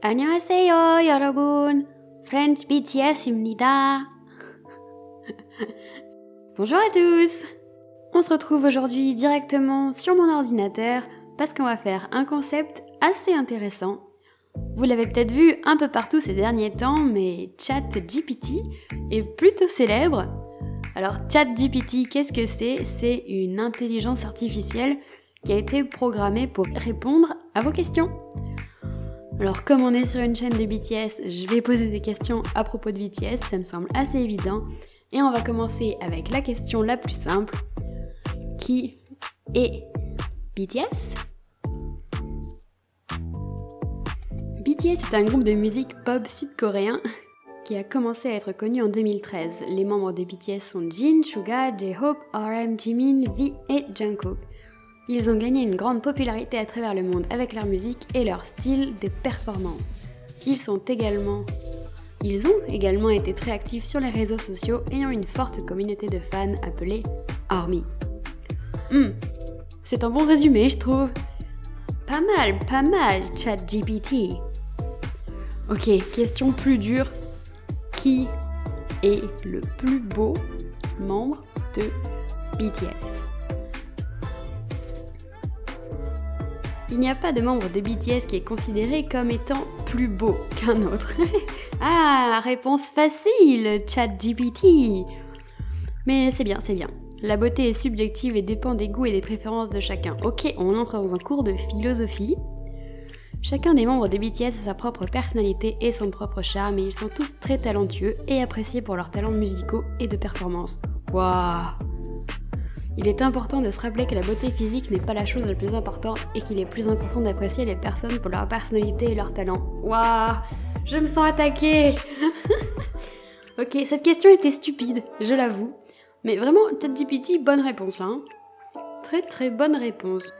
안녕하세요, 여러분. French BTS입니다. Bonjour à tous. On se retrouve aujourd'hui directement sur mon ordinateur parce qu'on va faire un concept assez intéressant. Vous l'avez peut-être vu un peu partout ces derniers temps, mais ChatGPT est plutôt célèbre. Alors ChatGPT, qu'est-ce que c'est ? C'est une intelligence artificielle qui a été programmée pour répondre à vos questions. Alors comme on est sur une chaîne de BTS, je vais poser des questions à propos de BTS, ça me semble assez évident. Et on va commencer avec la question la plus simple. Qui est BTS ? BTS est un groupe de musique pop sud-coréen qui a commencé à être connu en 2013. Les membres de BTS sont Jin, Suga, J-Hope, RM, Jimin, V et Jungkook. Ils ont gagné une grande popularité à travers le monde avec leur musique et leur style de performance. Ils ont également été très actifs sur les réseaux sociaux ayant une forte communauté de fans appelée ARMY. C'est un bon résumé, je trouve. Pas mal, ChatGPT. Ok, question plus dure. Qui est le plus beau membre de BTS ? Il n'y a pas de membre de BTS qui est considéré comme étant plus beau qu'un autre. Ah, réponse facile, ChatGPT. Mais c'est bien. La beauté est subjective et dépend des goûts et des préférences de chacun. Ok, on entre dans un cours de philosophie. Chacun des membres de BTS a sa propre personnalité et son propre charme, et ils sont tous très talentueux et appréciés pour leurs talents musicaux et de performance. Waouh! Il est important de se rappeler que la beauté physique n'est pas la chose la plus importante et qu'il est plus important d'apprécier les personnes pour leur personnalité et leur talent. Waouh! Je me sens attaquée. Ok, cette question était stupide, je l'avoue. Mais vraiment, ChatGPT, bonne réponse là. Hein. Très bonne réponse.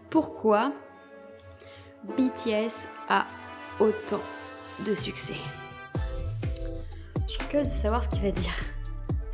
Pourquoi BTS a autant de succès ? Je suis curieuse de savoir ce qu'il va dire.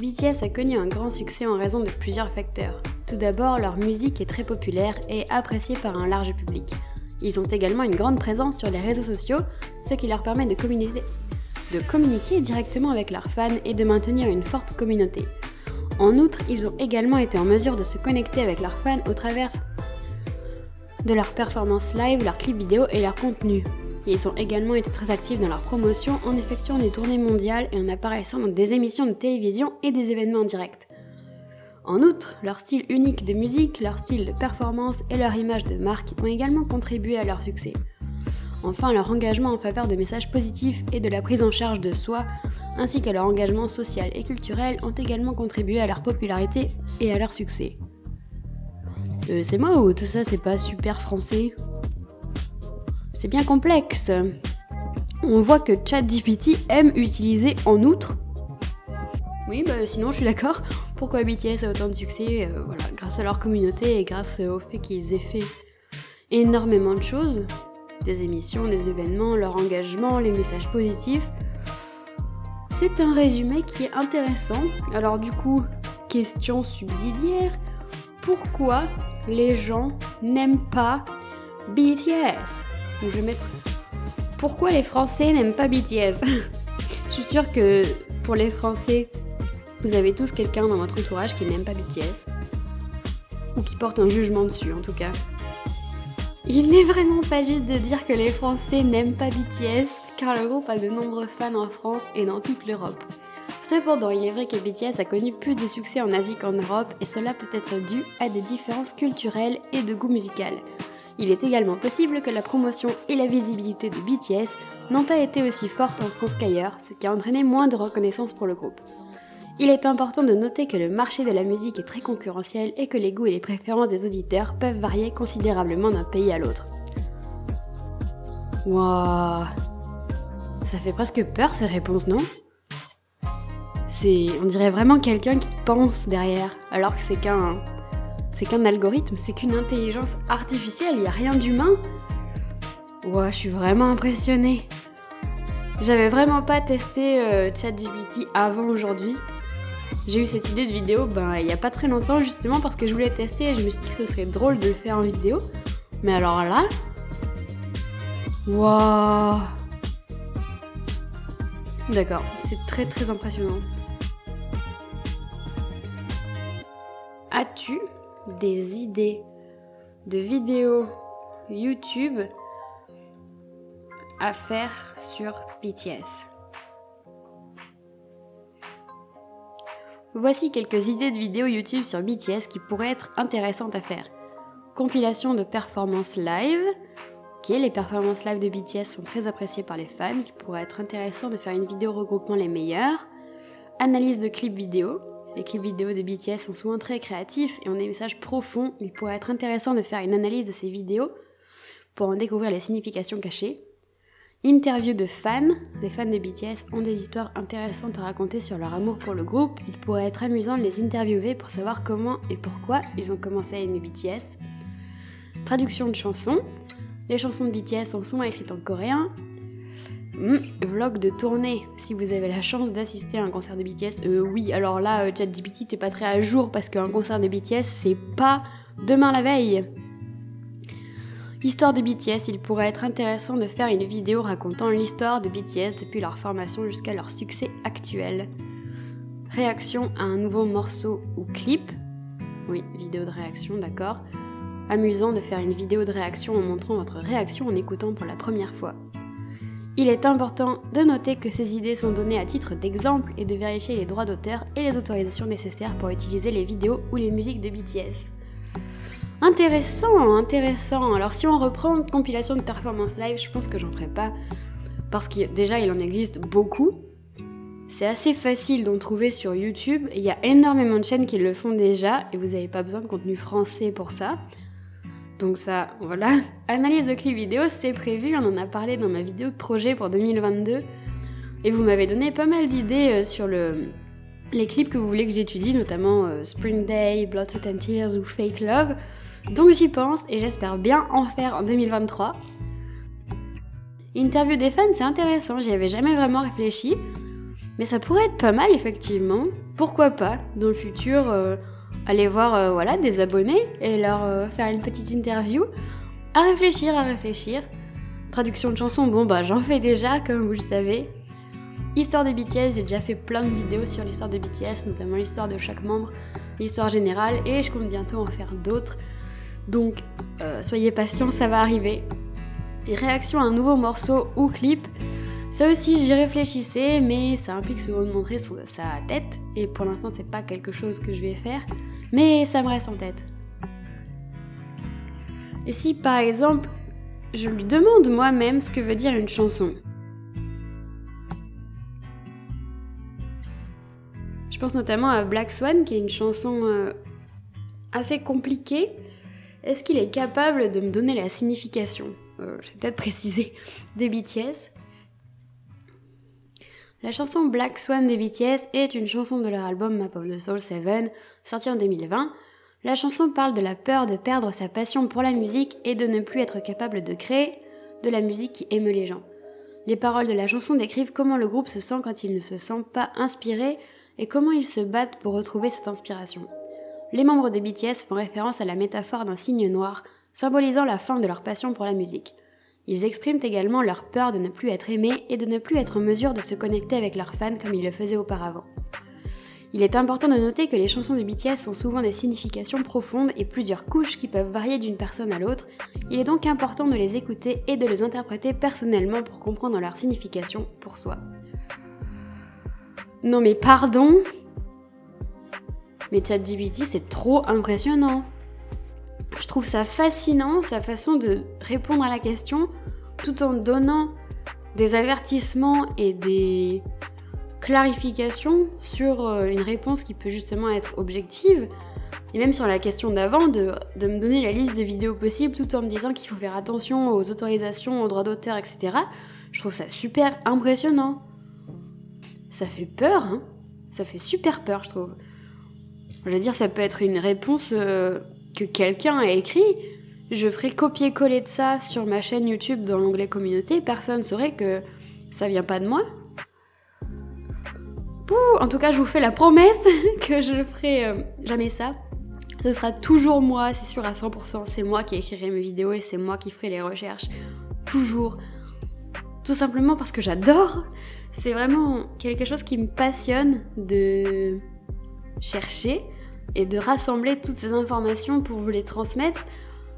BTS a connu un grand succès en raison de plusieurs facteurs. Tout d'abord, leur musique est très populaire et appréciée par un large public. Ils ont également une grande présence sur les réseaux sociaux, ce qui leur permet de communiquer directement avec leurs fans et de maintenir une forte communauté. En outre, ils ont également été en mesure de se connecter avec leurs fans au travers de leurs performances live, leurs clips vidéo et leurs contenus. Ils ont également été très actifs dans leur promotion en effectuant des tournées mondiales et en apparaissant dans des émissions de télévision et des événements en direct. En outre, leur style unique de musique, leur style de performance et leur image de marque ont également contribué à leur succès. Enfin, leur engagement en faveur de messages positifs et de la prise en charge de soi, ainsi que leur engagement social et culturel ont également contribué à leur popularité et à leur succès. C'est moi ou tout ça c'est pas super français ? C'est bien complexe. On voit que ChatGPT aime utiliser en outre. Oui, sinon je suis d'accord. Pourquoi BTS a autant de succès ? Grâce à leur communauté et grâce au fait qu'ils aient fait énormément de choses. Des émissions, des événements, leur engagement, les messages positifs. C'est un résumé qui est intéressant. Alors du coup, question subsidiaire. Pourquoi les gens n'aiment pas BTS ? Donc je vais mettre pourquoi les Français n'aiment pas BTS. Je suis sûre que pour les Français, vous avez tous quelqu'un dans votre entourage qui n'aime pas BTS. Ou qui porte un jugement dessus en tout cas. Il n'est vraiment pas juste de dire que les Français n'aiment pas BTS, car le groupe a de nombreux fans en France et dans toute l'Europe. Cependant, il est vrai que BTS a connu plus de succès en Asie qu'en Europe, et cela peut être dû à des différences culturelles et de goût musical. Il est également possible que la promotion et la visibilité de BTS n'ont pas été aussi fortes en France qu'ailleurs, ce qui a entraîné moins de reconnaissance pour le groupe. Il est important de noter que le marché de la musique est très concurrentiel et que les goûts et les préférences des auditeurs peuvent varier considérablement d'un pays à l'autre. Wouah, ça fait presque peur ces réponses, non ? On dirait vraiment quelqu'un qui pense derrière, alors que c'est qu'un algorithme, c'est qu'une intelligence artificielle, il n'y a rien d'humain. Ouah, je suis vraiment impressionnée. J'avais vraiment pas testé ChatGPT avant aujourd'hui. J'ai eu cette idée de vidéo il y a pas très longtemps justement parce que je voulais tester et je me suis dit que ce serait drôle de le faire en vidéo. Mais alors là, Waouh! D'accord, c'est très très impressionnant. As-tu des idées de vidéos YouTube à faire sur BTS? Voici quelques idées de vidéos YouTube sur BTS qui pourraient être intéressantes à faire. Compilation de performances live. Ok, les performances live de BTS sont très appréciées par les fans. Il pourrait être intéressant de faire une vidéo regroupant les meilleurs. Analyse de clips vidéo. Les clips vidéo de BTS sont souvent très créatifs et ont des messages profonds. Il pourrait être intéressant de faire une analyse de ces vidéos pour en découvrir les significations cachées. Interview de fans. Les fans de BTS ont des histoires intéressantes à raconter sur leur amour pour le groupe. Il pourrait être amusant de les interviewer pour savoir comment et pourquoi ils ont commencé à aimer BTS. Traduction de chansons. Les chansons de BTS en sont écrites en coréen. Vlog de tournée. Si vous avez la chance d'assister à un concert de BTS, oui, alors là, ChatGPT, t'es pas très à jour parce qu'un concert de BTS, c'est pas demain la veille. Histoire de BTS, il pourrait être intéressant de faire une vidéo racontant l'histoire de BTS depuis leur formation jusqu'à leur succès actuel. Réaction à un nouveau morceau ou clip. Oui, vidéo de réaction, d'accord. Amusant de faire une vidéo de réaction en montrant votre réaction en écoutant pour la première fois. Il est important de noter que ces idées sont données à titre d'exemple et de vérifier les droits d'auteur et les autorisations nécessaires pour utiliser les vidéos ou les musiques de BTS. Intéressant, intéressant. Alors si on reprend une compilation de performances live, je pense que j'en ferai pas parce que déjà il en existe beaucoup. C'est assez facile d'en trouver sur YouTube. Il y a énormément de chaînes qui le font déjà et vous n'avez pas besoin de contenu français pour ça. Donc ça, voilà. Analyse de clips vidéo, c'est prévu. On en a parlé dans ma vidéo de projet pour 2022. Et vous m'avez donné pas mal d'idées sur les clips que vous voulez que j'étudie, notamment Spring Day, Blood, Sweat and Tears ou Fake Love. Donc j'y pense et j'espère bien en faire en 2023. Interview des fans, c'est intéressant, j'y avais jamais vraiment réfléchi. Mais ça pourrait être pas mal effectivement. Pourquoi pas, dans le futur, aller voir voilà, des abonnés et leur faire une petite interview. À réfléchir. Traduction de chansons, bon bah j'en fais déjà comme vous le savez. Histoire de BTS, j'ai déjà fait plein de vidéos sur l'histoire de BTS, notamment l'histoire de chaque membre, l'histoire générale, et je compte bientôt en faire d'autres. Donc soyez patients, ça va arriver. Et réaction à un nouveau morceau ou clip, ça aussi j'y réfléchissais, mais ça implique souvent de montrer sa tête, et pour l'instant c'est pas quelque chose que je vais faire, mais ça me reste en tête. Et si par exemple, je lui demande moi-même ce que veut dire une chanson. Je pense notamment à Black Swan, qui est une chanson assez compliquée. Est-ce qu'il est capable de me donner la signification je vais peut-être préciser, des BTS. La chanson Black Swan des BTS est une chanson de leur album Map of the Soul 7, sorti en 2020. La chanson parle de la peur de perdre sa passion pour la musique et de ne plus être capable de créer de la musique qui émeut les gens. Les paroles de la chanson décrivent comment le groupe se sent quand il ne se sent pas inspiré et comment ils se battent pour retrouver cette inspiration. Les membres de BTS font référence à la métaphore d'un cygne noir, symbolisant la fin de leur passion pour la musique. Ils expriment également leur peur de ne plus être aimés et de ne plus être en mesure de se connecter avec leurs fans comme ils le faisaient auparavant. Il est important de noter que les chansons de BTS ont souvent des significations profondes et plusieurs couches qui peuvent varier d'une personne à l'autre. Il est donc important de les écouter et de les interpréter personnellement pour comprendre leur signification pour soi. Non mais pardon, mais ChatGPT c'est trop impressionnant. Je trouve ça fascinant, sa façon de répondre à la question, tout en donnant des avertissements et des clarifications sur une réponse qui peut justement être objective. Et même sur la question d'avant, de me donner la liste de vidéos possibles tout en me disant qu'il faut faire attention aux autorisations, aux droits d'auteur, etc. Je trouve ça super impressionnant. Ça fait peur, hein. Ça fait super peur, je trouve. Je veux dire, ça peut être une réponse que quelqu'un a écrit. Je ferai copier-coller de ça sur ma chaîne YouTube dans l'onglet communauté. Personne ne saurait que ça vient pas de moi. En tout cas, je vous fais la promesse que je ne ferai jamais ça. Ce sera toujours moi, c'est sûr à 100%. C'est moi qui écrirai mes vidéos et c'est moi qui ferai les recherches toujours. Tout simplement parce que j'adore. C'est vraiment quelque chose qui me passionne de chercher et de rassembler toutes ces informations pour vous les transmettre.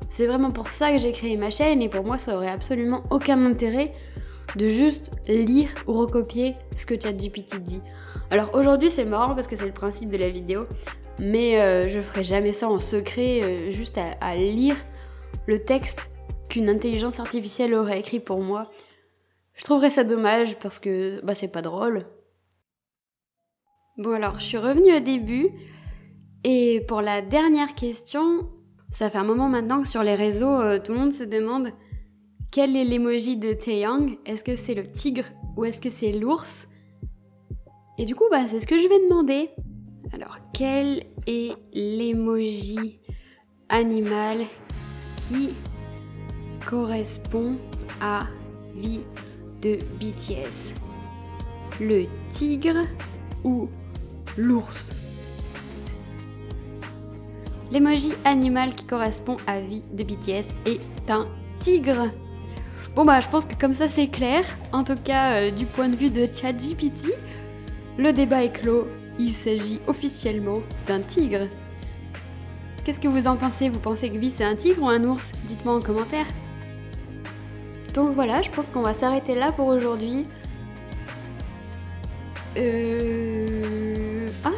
C'est vraiment pour ça que j'ai créé ma chaîne et pour moi ça aurait absolument aucun intérêt de juste lire ou recopier ce que ChatGPT dit. Alors aujourd'hui c'est marrant parce que c'est le principe de la vidéo, mais je ferai jamais ça en secret, juste à lire le texte qu'une intelligence artificielle aurait écrit pour moi. Je trouverais ça dommage parce que c'est pas drôle. Bon alors, je suis revenue au début et pour la dernière question, ça fait un moment maintenant que sur les réseaux, tout le monde se demande quel est l'emoji de Taeyang. Est-ce que c'est le tigre ou est-ce que c'est l'ours? Et du coup, c'est ce que je vais demander. Alors, quel est l'emoji animal qui correspond à V de BTS? Le tigre ou l'ours? L'emoji animal qui correspond à V de BTS est un tigre. Bon je pense que comme ça c'est clair. En tout cas, du point de vue de ChatGPT, le débat est clos. Il s'agit officiellement d'un tigre. Qu'est-ce que vous en pensez? Vous pensez que V c'est un tigre ou un ours? Dites-moi en commentaire. Donc voilà, je pense qu'on va s'arrêter là pour aujourd'hui.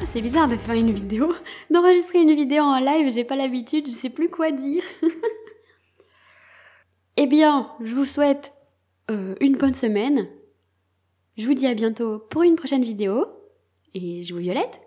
C'est bizarre de faire une vidéo, d'enregistrer une vidéo en live, j'ai pas l'habitude, je sais plus quoi dire. Eh bien, je vous souhaite une bonne semaine. Je vous dis à bientôt pour une prochaine vidéo. Et je vous violette.